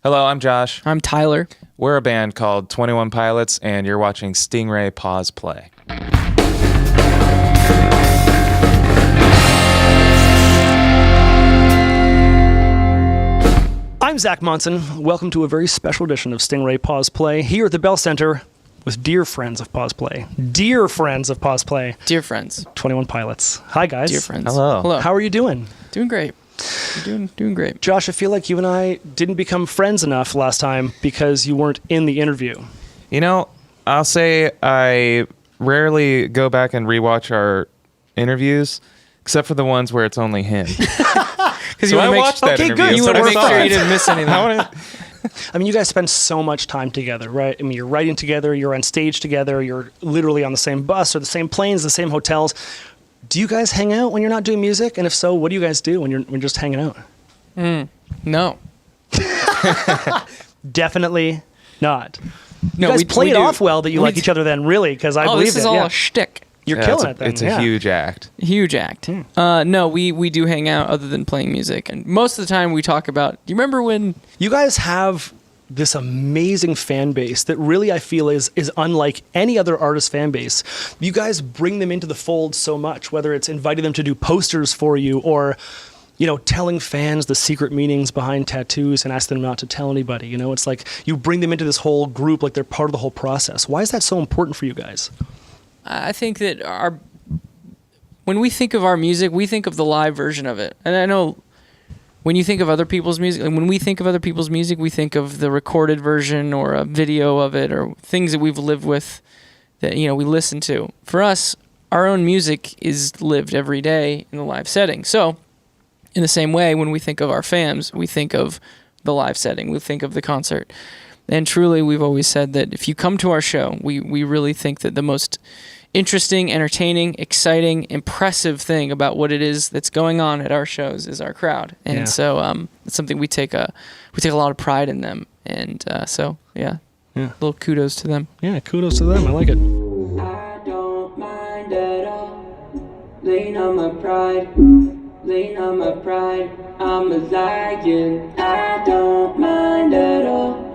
Hello, I'm Josh. I'm Tyler. We're a band called 21 Pilots, and you're watching Stingray Pause Play. I'm Zach Monson. Welcome to a very special edition of Stingray Pause Play here at the Bell Center with dear friends of Pause Play. Dear friends of Pause Play. Dear friends. 21 Pilots. Hi, guys. Dear friends. Hello. Hello. How are you doing? Doing great. You're doing great. Josh, I feel like you and I didn't become friends enough last time because you weren't in the interview. You know, I'll say I rarely go back and rewatch our interviews, except for the ones where it's only him. Because So I watched that interview. good. You So want to we're make sure fine. you didn't miss anything. I mean, you guys spend so much time together, right? I mean, you're writing together, you're on stage together, you're literally on the same bus or the same planes, the same hotels. Do you guys hang out when you're not doing music? And if so, what do you guys do when you're just hanging out? No. Definitely not. No, You guys play it do. off well that you We like do. each other then, really, because I believe this is it. all Yeah. a shtick. You're Yeah, killing it then. It's a yeah. huge act. Huge act. No, we do hang out other than playing music. And most of the time we talk about, do you remember when... You guys have this amazing fan base that really I feel is unlike any other artist fan base. You guys bring them into the fold so much, whether it's inviting them to do posters for you or, you know, telling fans the secret meanings behind tattoos and ask them not to tell anybody. You know, it's like you bring them into this whole group like they're part of the whole process. Why is that so important for you guys? I think that when we think of our music, we think of the live version of it. And I know when you think of other people's music, and when we think of other people's music, we think of the recorded version or a video of it or things that we've lived with that, you know, we listen to. For us, our own music is lived every day in the live setting. So in the same way, when we think of our fans, we think of the live setting, we think of the concert. And truly, we've always said that if you come to our show, we really think that the most interesting, entertaining, exciting, impressive thing about what it is that's going on at our shows is our crowd. And Yeah. so it's something we take a lot of pride in them. And Yeah. little kudos to them. Yeah, kudos to them. I like it. I don't mind at all. Lean on my pride. Lean on my pride. I'm a lion. I don't mind at all.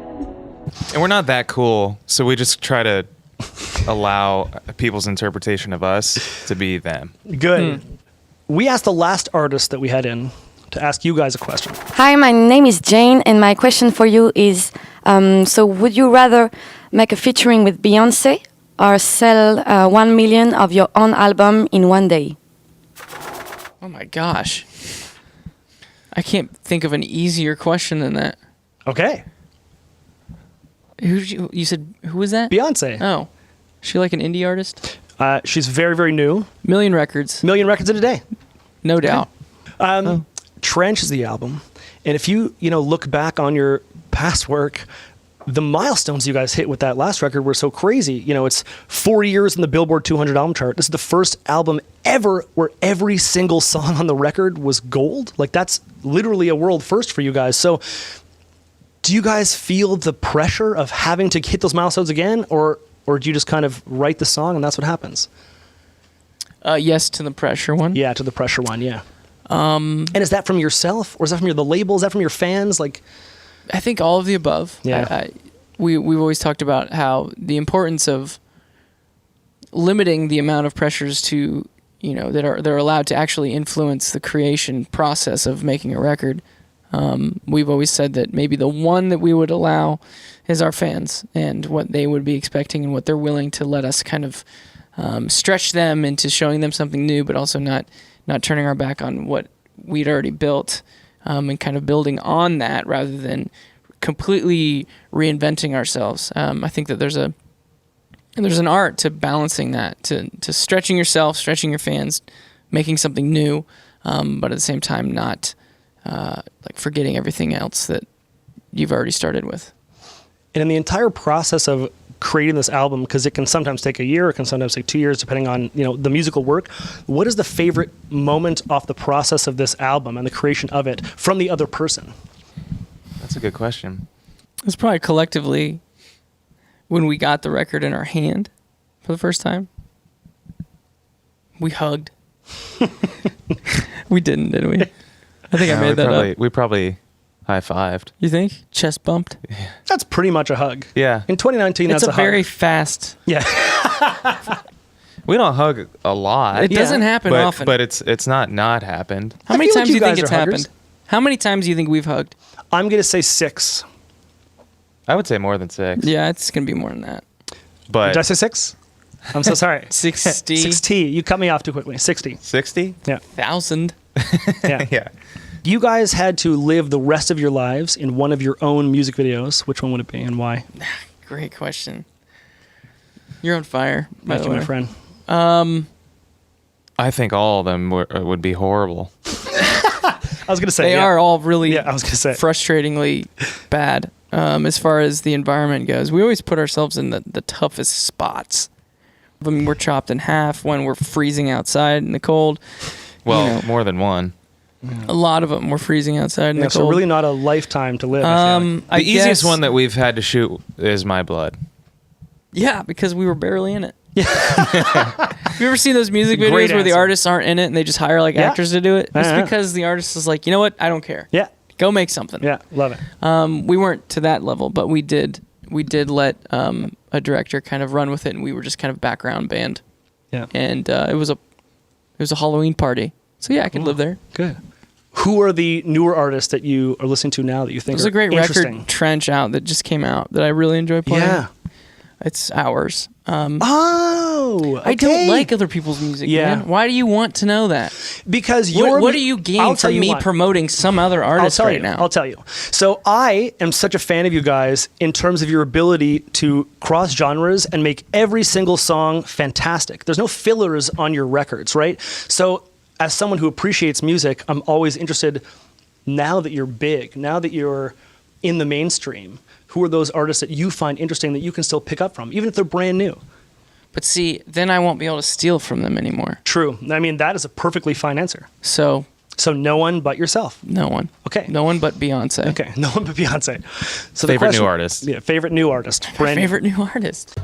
And we're not that cool, so we just try to allow people's interpretation of us to be them. Good. We asked the last artist that we had in to ask you guys a question. Hi, my name is Jane, and my question for you is, so would you rather make a featuring with Beyoncé or sell 1 million of your own album in one day? Oh my gosh. I can't think of an easier question than that. Okay. You said, who was that? Beyonce. Oh. Is she like an indie artist? She's very, very new. Million records. Million records in a day. No doubt. Trench is the album. And if you look back on your past work, the milestones you guys hit with that last record were so crazy. You know, it's 4 years in the Billboard 200 album chart. This is the first album ever where every single song on the record was gold. Like, that's literally a world first for you guys. So do you guys feel the pressure of having to hit those milestones again, or do you just kind of write the song and that's what happens? Yes to the pressure one. Yeah, to the pressure one, yeah. And is that from yourself, or is that from the label? Is that from your fans? Like, I think all of the above. Yeah. We've always talked about how the importance of limiting the amount of pressures to, that are allowed to actually influence the creation process of making a record. We've always said that maybe the one that we would allow is our fans and what they would be expecting and what they're willing to let us kind of stretch them into showing them something new, but also not turning our back on what we'd already built, and kind of building on that rather than completely reinventing ourselves. I think that there's an art to balancing that, to stretching yourself, stretching your fans, making something new, but at the same time not like forgetting everything else that you've already started with. and in the entire process of creating this album, because it can sometimes take a year, it can sometimes take 2 years, depending on the musical work. What is the favorite moment off the process of this album and the creation of it from the other person? That's a good question. It's probably collectively when we got the record in our hand for the first time. We hugged. We didn't we? I think I made that up. We probably high-fived. You think? Chest bumped? That's pretty much a hug. Yeah. In 2019, It's that's a very hug. fast. Yeah. We don't hug a lot. It doesn't happen but, often. But it's not happened. How many feel like times you do you think guys it's are huggers. happened? How many times do you think we've hugged? I'm going to say 6. I would say more than 6. Yeah, it's gonna be more than that. But Did I say 6? I'm so sorry. 60. 60. You cut me off too quickly. 60. 60? Yeah. 1,000. Yeah. Yeah. You guys had to live the rest of your lives in one of your own music videos. Which one would it be and why? Great question. You're on fire, by Thank the you, way. my friend. I think all of them would be horrible. I was going to say They are all really Yeah, I was going to say. frustratingly bad as far as the environment goes. We always put ourselves in the toughest spots. I mean, we're chopped in half when we're freezing outside in the cold. Well, You know. more than one. A lot of them were freezing outside in Yeah, the so cold. really not a lifetime to live. I feel like. I The easiest guess- one that we've had to shoot is My Blood. Yeah, because we were barely in it. Yeah. Have you ever seen those music videos Great where the answer. artists aren't in it and they just hire like Yeah. actors to do it? It's Uh-huh. because the artist is like, you know what? I don't care. Yeah. Go make something. Yeah. Love it. We weren't to that level, but we did let a director kind of run with it, and we were just kind of background band. Yeah. And it was a Halloween party, so yeah, I could live there. Good. Who are the newer artists that you are listening to now that you think There's are a great interesting? record, Trench Out, that just came out that I really enjoy playing. Yeah. It's ours. Oh, I don't okay. like other people's music, Yeah. man. Why do you want to know that? Because What do you gain I'll tell from you me what. promoting some other artist I'll tell right you. now? I'll tell you. So I am such a fan of you guys in terms of your ability to cross genres and make every single song fantastic. There's no fillers on your records, right? So as someone who appreciates music, I'm always interested, now that you're big, now that you're in the mainstream, who are those artists that you find interesting that you can still pick up from, even if they're brand new? But see, then I won't be able to steal from them anymore. True. I mean, that is a perfectly fine answer. So So no one but yourself. no one. Okay. No one but Beyonce. Okay, no one but Beyonce. So the Favorite new question- artist. Yeah, favorite new artist. My Brand new. favorite new artist.